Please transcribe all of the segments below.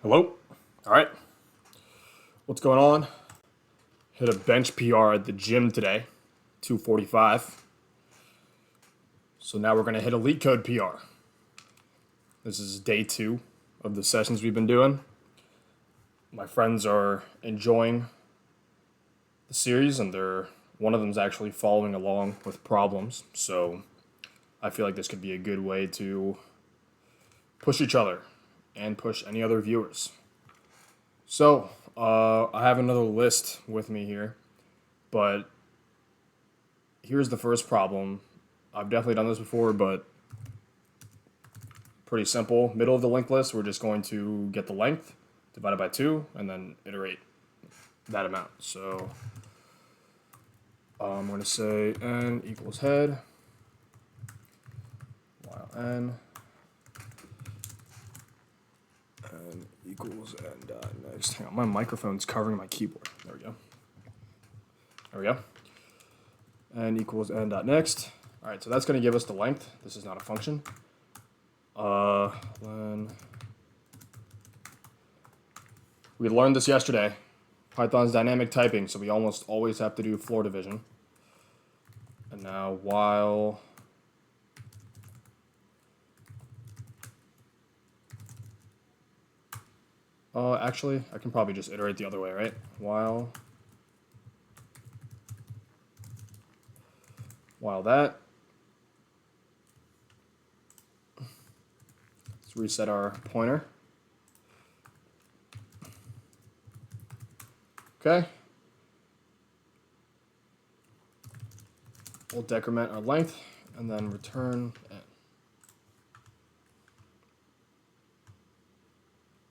Hello? Alright. What's going on? Hit a bench PR at the gym today, 245. So now we're going to hit a leetcode PR. This is day 2 of the sessions we've been doing. My friends are enjoying the series, and one of them's actually following along with problems. So I feel like this could be a good way to push each other and push any other viewers. So, I have another list with me here, but here's the first problem. I've definitely done this before, but pretty simple. Middle of the linked list, we're just going to get the length divided by 2 and then iterate that amount. So, I'm going to say n equals head, while n equals n dot next. Hang on, my microphone's covering my keyboard. There we go. There we go. N equals n dot next. All right, so that's going to give us the length. This is not a function. Then we learned this yesterday. Python's dynamic typing, so we almost always have to do floor division. And now while actually, I can probably just iterate the other way, right? While that. Let's reset our pointer. Okay. We'll decrement our length and then return n.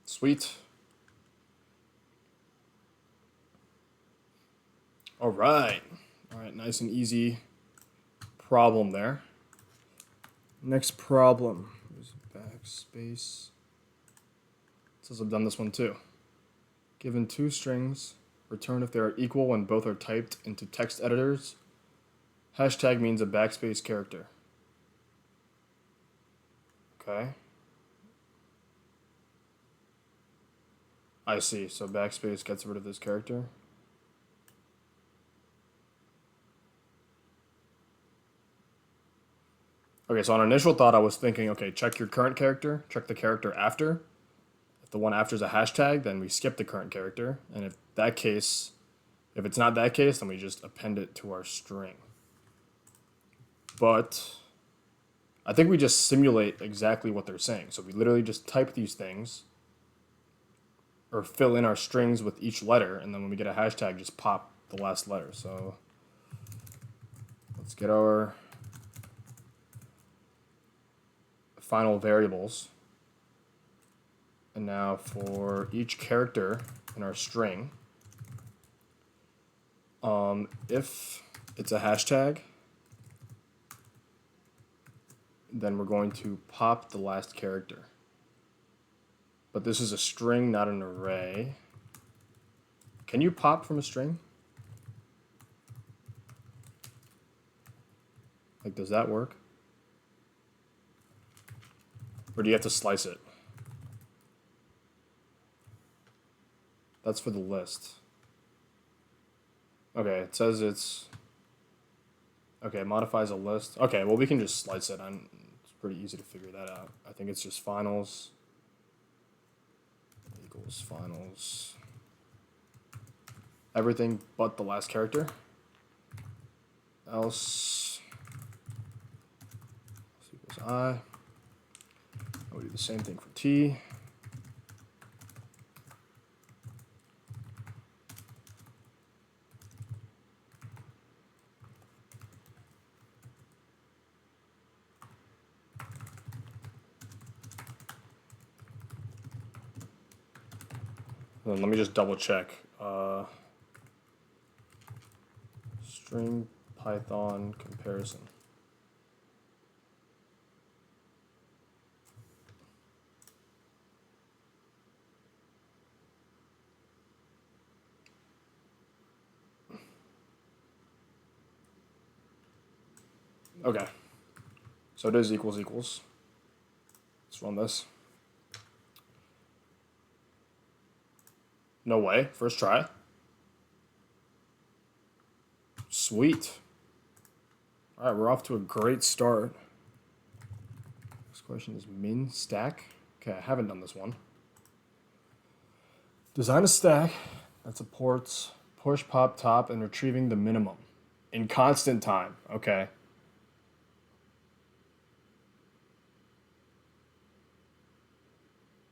Sweet. All right, nice and easy problem there. Next problem is Backspace. It says I've done this one too. Given 2 strings, return if they are equal when both are typed into text editors. Hashtag means a backspace character. Okay. I see, so backspace gets rid of this character. Okay, so on initial thought, I was thinking, okay, check your current character, check the character after. If the one after is a hashtag, then we skip the current character. And if it's not that case, then we just append it to our string. But I think we just simulate exactly what they're saying. So we literally just type these things or fill in our strings with each letter, and then when we get a hashtag, just pop the last letter. So let's get our final variables. And now for each character in our string, if it's a hashtag, then we're going to pop the last character. But this is a string, not an array. Can you pop from a string? Like, does that work? Or do you have to slice it? That's for the list. Okay, it says it's... Okay, it modifies a list. Okay, well, we can just slice it. It's pretty easy to figure that out. I think it's just finals equals finals. Everything but the last character. Else equals I. I would do the same thing for T. Then let me just double check. String Python comparison. Okay. So it is equals equals. Let's run this. No way. First try. Sweet. All right, we're off to a great start. This question is min stack. Okay, I haven't done this one. Design a stack that supports push, pop, top, and retrieving the minimum in constant time. Okay.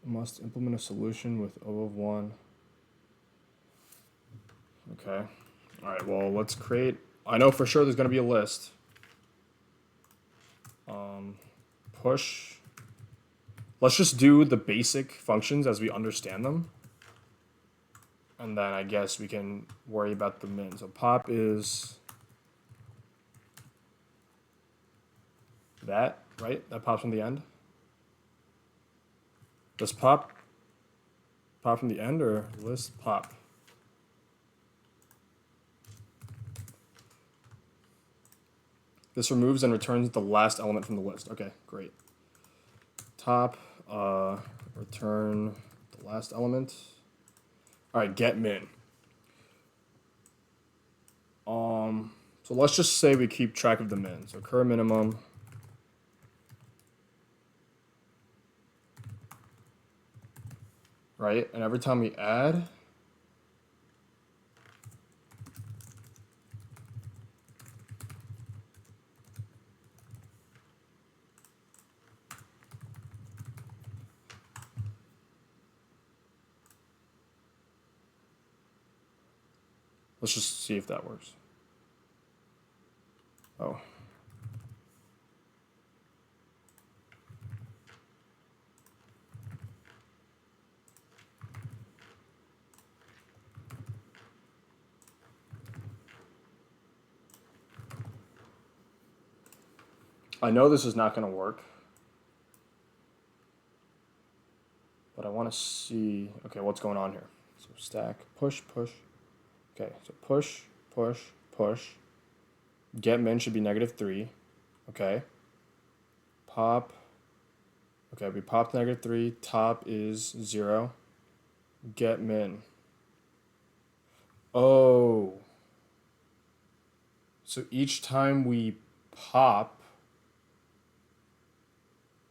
Must implement a solution with O of 1. Okay. All right, well, let's create... I know for sure there's going to be a list. Push. Let's just do the basic functions as we understand them. And then I guess we can worry about the min. So pop is that, right? That pops from the end. Does pop from the end or list pop? This removes and returns the last element from the list. Okay, great. Top, return the last element. All right, get min. So let's just say we keep track of the min. So current minimum. Right, and every time we add, let's just see if that works. Oh. I know this is not going to work, but I want to see, okay, what's going on here. So stack, push, push. Okay, so push, push, push. Get min should be -3. Okay. Pop. Okay, we popped -3. Top is 0. Get min. Oh. So each time we pop,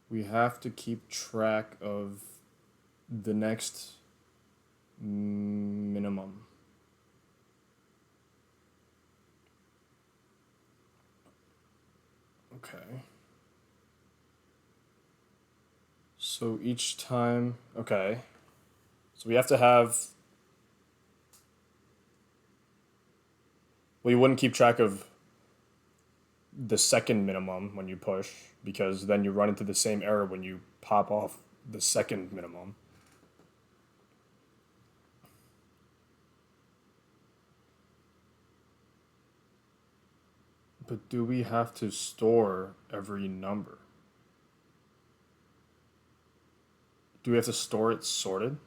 we have to keep track of the next minimum. Okay. So each time, okay. So we have to have, well, you wouldn't keep track of the second minimum when you push, because then you run into the same error when you pop off the second minimum. But do we have to store every number? Do we have to store it sorted?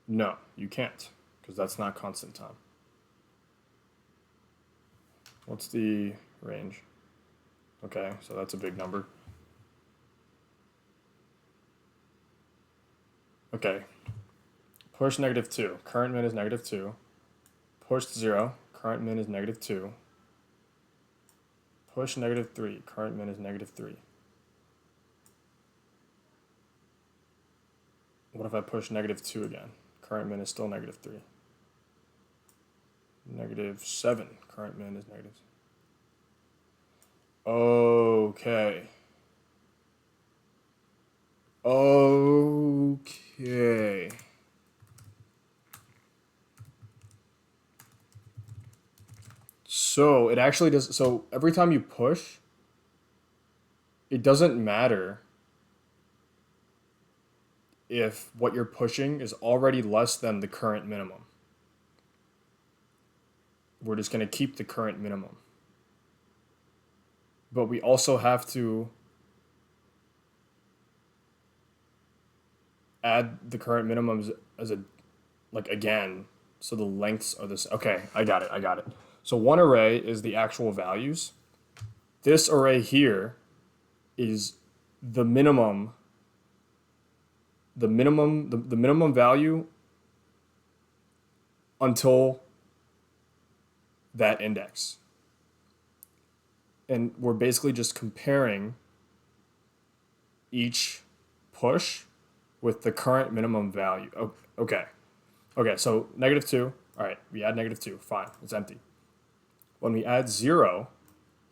No, you can't, because that's not constant time. What's the range? Okay, so that's a big number. Okay. Push -2. Current min is -2. Push 0. Current min is -2. Push -3. Current min is -3. What if I push -2 again? Current min is still -3. -7. Current min is negative. Okay. Okay. So it actually does. So every time you push, it doesn't matter if what you're pushing is already less than the current minimum. We're just going to keep the current minimum. But we also have to add the current minimums as a, like, again, so the lengths are this. Okay, I got it. So one array is the actual values. This array here is the minimum value until that index. And we're basically just comparing each push with the current minimum value. Okay. Okay, so -2. All right, we add -2. Fine, it's empty. When we add 0,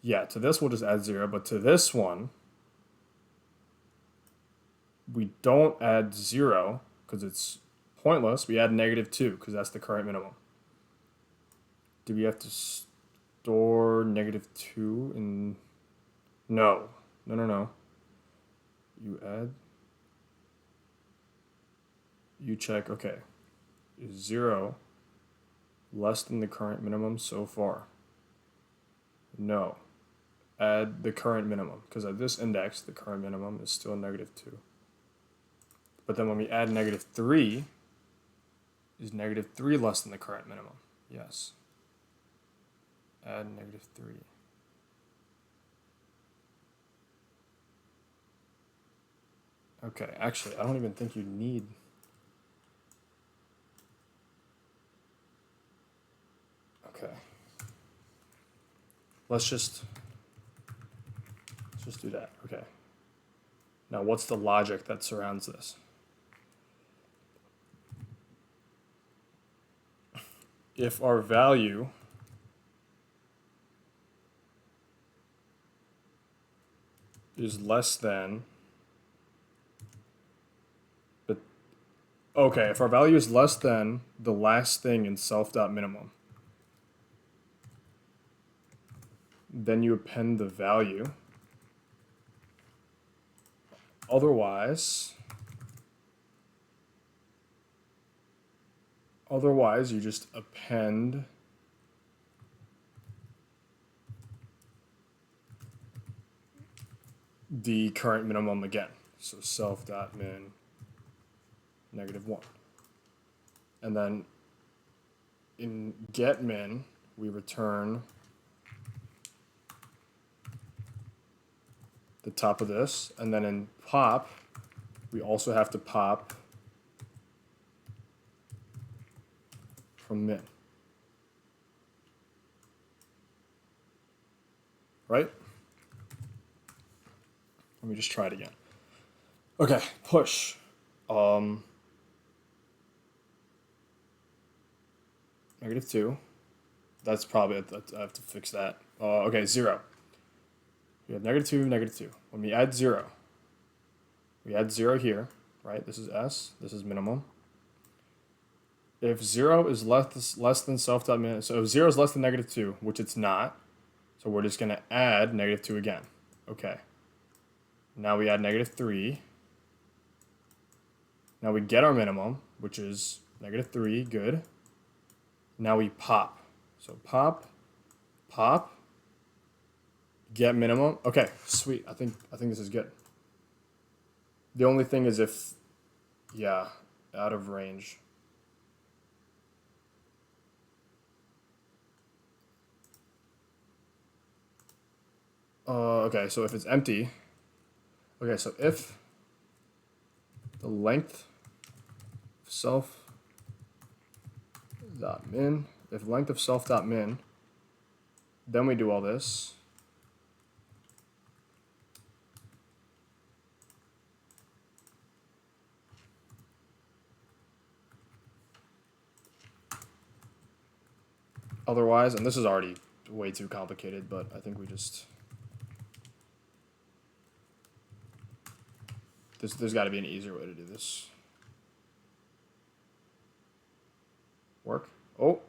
yeah, to this we'll just add 0, but to this one, we don't add 0 because it's pointless. We add -2 because that's the current minimum. Do we have to store -2 in? No. No. You add. You check, okay. Is 0 less than the current minimum so far? No. Add the current minimum, because at this index, the current minimum is still -2. But then when we add -3, is -3 less than the current minimum? Yes. Add -3. Okay, actually, I don't even think you need. Okay. Let's just do that. Okay. Now, what's the logic that surrounds this? If our value is less than, but okay, if our value is less than the last thing in self.minimum, then you append the value. Otherwise, you just append the current minimum again. So self.min -1. And then in getMin, we return the top of this. And then in pop, we also have to pop from min. Right? Let me just try it again. Okay, push. -2. That's probably, I have to fix that. Okay, 0. We have -2, -2. When we add 0, we add 0 here, right? This is S, this is minimum. If 0 is less than self.min, so if 0 is less than -2, which it's not, so we're just going to add -2 again. Okay. Now we add -3. Now we get our minimum, which is -3, good. Now we pop. So pop, get minimum. Okay, sweet. I think this is good. The only thing is if, yeah, out of range. Okay, so if it's empty, okay, so if the length of self.min, if length of self.min, then we do all this. Otherwise, and this is already way too complicated, but I think we just, there's got to be an easier way to do this. Work? Oh.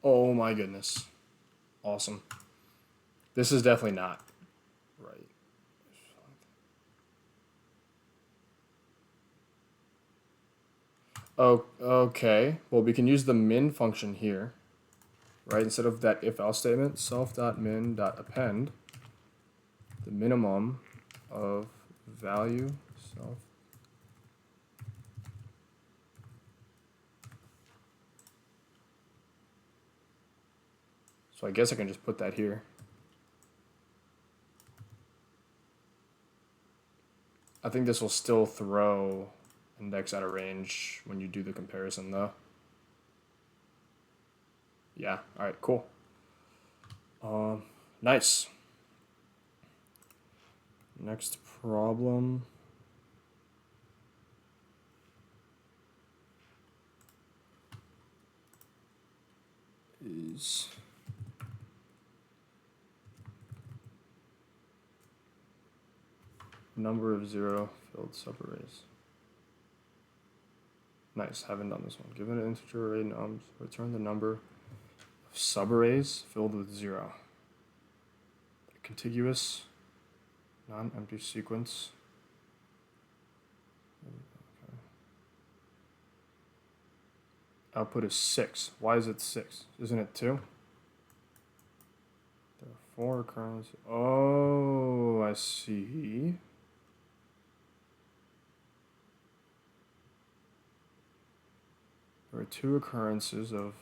Oh my goodness. Awesome. This is definitely not right. Oh, okay. Well, we can use the min function here, right? Instead of that if-else statement, self.min.append the minimum of value self. So I guess I can just put that here. I think this will still throw index out of range when you do the comparison though. Yeah, all right, cool. Nice. Next problem is number of zero filled subarrays. Nice, haven't done this one. Given an integer array nums, return the number of subarrays filled with zero. A contiguous, non-empty sequence. Okay. Output is 6. Why is it 6? Isn't it 2? There are 4 occurrences. Oh, I see. There are 2 occurrences of,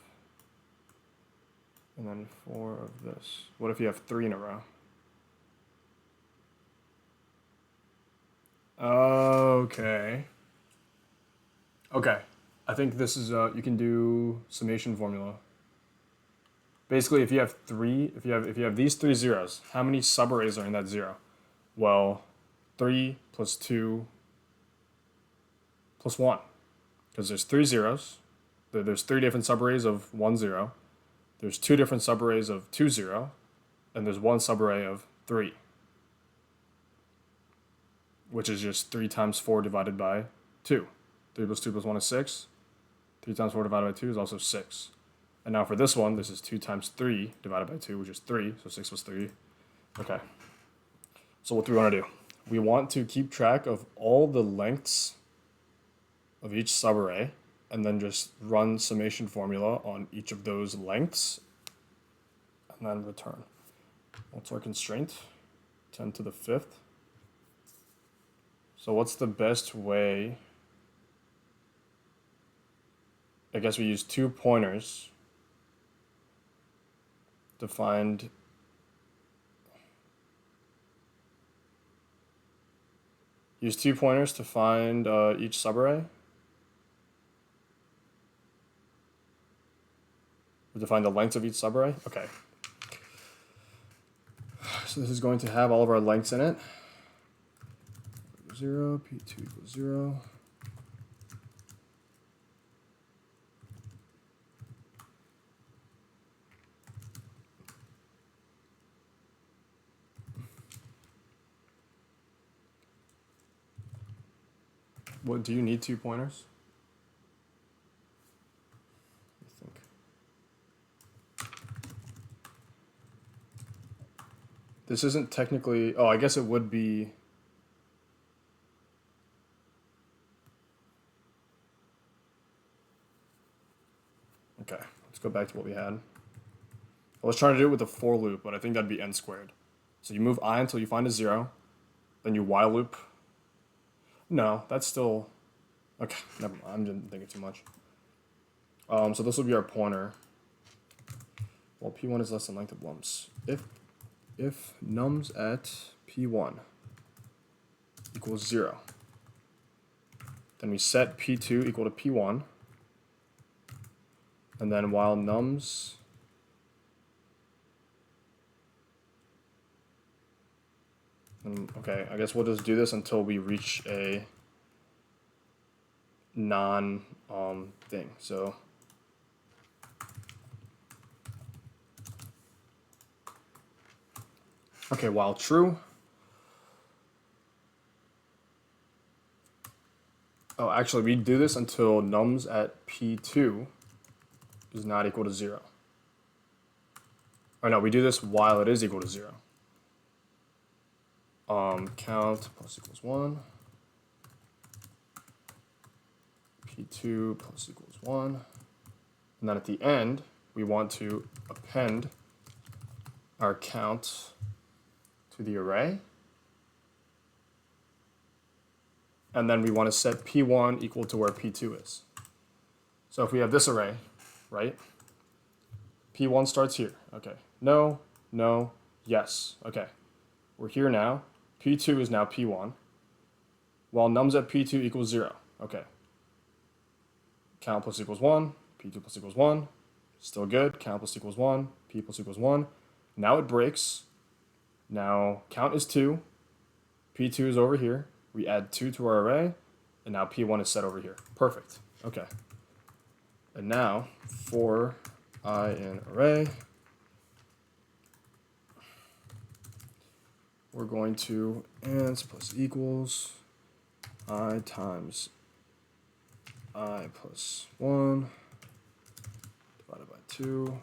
and then 4 of this. What if you have 3 in a row? Okay. Okay. I think this is, you can do summation formula. Basically, if you have these 3 zeros, how many subarrays are in that 0? Well, 3 plus 2 plus 1. Because there's 3 zeros. There's 3 different subarrays of 1, 0. There's 2 different subarrays of 2, 0. And there's 1 subarray of 3. Which is just 3 times 4 divided by 2. 3 plus 2 plus 1 is 6. 3 times 4 divided by 2 is also 6. And now for this one, this is 2 times 3 divided by 2, which is 3. So 6 plus 3. Okay. So what do we want to do? We want to keep track of all the lengths of each subarray, and then just run summation formula on each of those lengths, and then return. What's our constraint? 10 to the 5th. So what's the best way? I guess we use 2 pointers to find each subarray. To find the lengths of each subarray. Okay. So this is going to have all of our lengths in it. 0, P2 equals 0. What, do you need 2 pointers? I think. This isn't technically, oh, I guess it would be. Okay, let's go back to what we had. I was trying to do it with a for loop, but I think that'd be n squared. So you move I until you find a 0, then you while loop. No, that's still, okay, never mind, I'm just thinking too much. So this will be our pointer. Well, P1 is less than length of lumps. If nums at P1 equals 0, then we set P2 equal to P1, and then while nums okay, I guess we'll just do this until we reach a non thing. So okay, while true. Oh, actually, we do this until nums at P2 is not equal to 0. Or no, we do this while it is equal to 0. Count plus equals 1. P2 plus equals 1. And then at the end, we want to append our count to the array. And then we want to set P1 equal to where P2 is. So if we have this array, right? P1 starts here. Okay. No, no, yes. Okay. We're here now. P2 is now P1. While nums at P2 equals 0. Okay. Count plus equals 1, P2 plus equals 1. Still good. Count plus equals 1, P plus equals 1. Now it breaks. Now count is 2. P2 is over here. We add 2 to our array. And now P1 is set over here. Perfect. Okay. And now for I in array, we're going to ans plus equals I times I plus 1 divided by 2.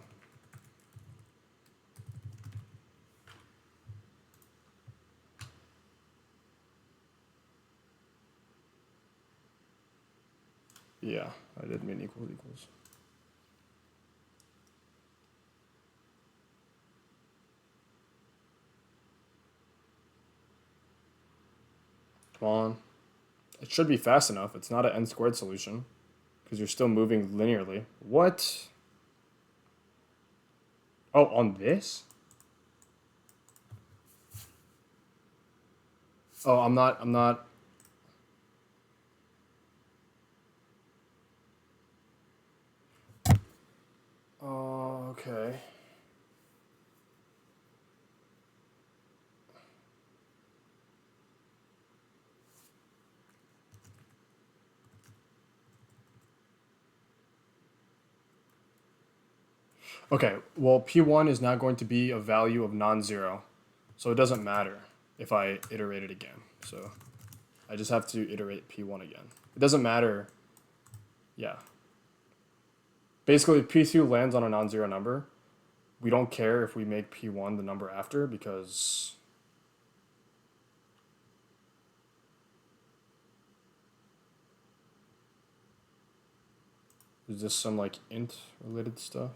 Yeah, I did mean equals equals. Come on. It should be fast enough. It's not an n squared solution because you're still moving linearly. What? Oh, on this? Oh, I'm not. Oh, okay. Okay, well, P1 is not going to be a value of non-zero, so it doesn't matter if I iterate it again. So I just have to iterate P1 again. It doesn't matter. Yeah. Basically, if P2 lands on a non-zero number, we don't care if we make P1 the number after because is this some like int related stuff?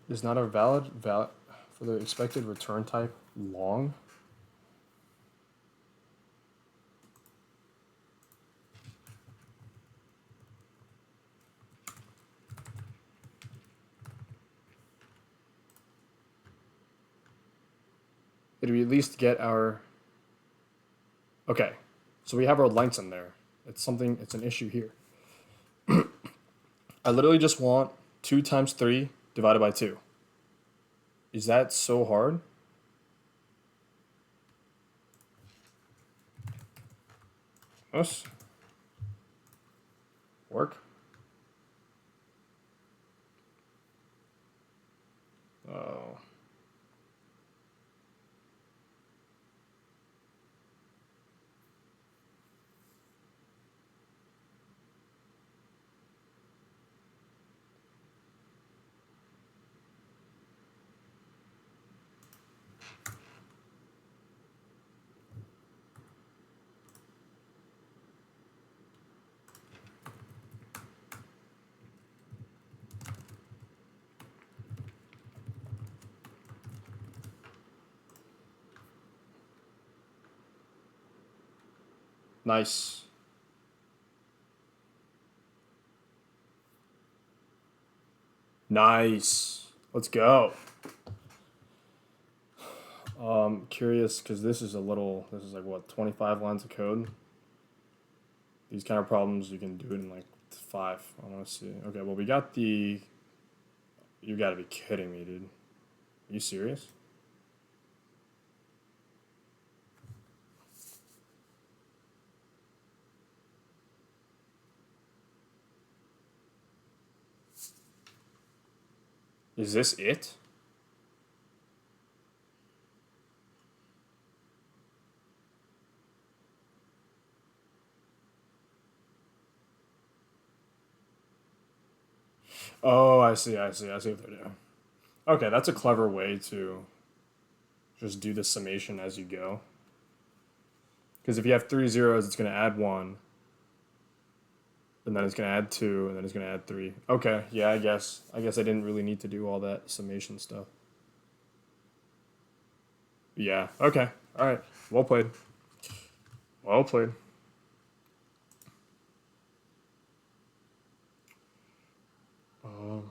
Is not a valid for the expected return type long? Did we at least get our... Okay, so we have our lengths in there. It's an issue here. I literally just want 2 times 3 divided by 2. Is that so hard? Yes. Work? Oh. Nice. Nice. Let's go. Curious because this is like what, 25 lines of code? These kind of problems you can do it in like 5. I want to see. Okay, well, we got the... You gotta be kidding me, dude. Are you serious? Is this it? Oh, I see what they're doing. Okay, that's a clever way to just do the summation as you go. Because if you have 3 zeros, it's going to add 1. And then it's going to add 2, and then it's going to add 3. Okay, yeah, I guess I didn't really need to do all that summation stuff. Yeah, okay. All right. Well played. Well played. I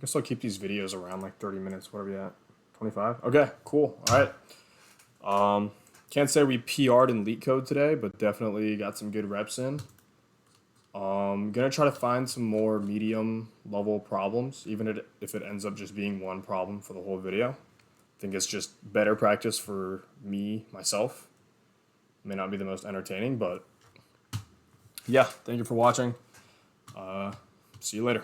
guess I'll keep these videos around like 30 minutes. What are we at? 25? Okay, cool. All right. Can't say we PR'd in LeetCode today, but definitely got some good reps in. Gonna try to find some more medium level problems, even if it ends up just being one problem for the whole video. I think it's just better practice for me, myself. May not be the most entertaining, but yeah, thank you for watching. See you later.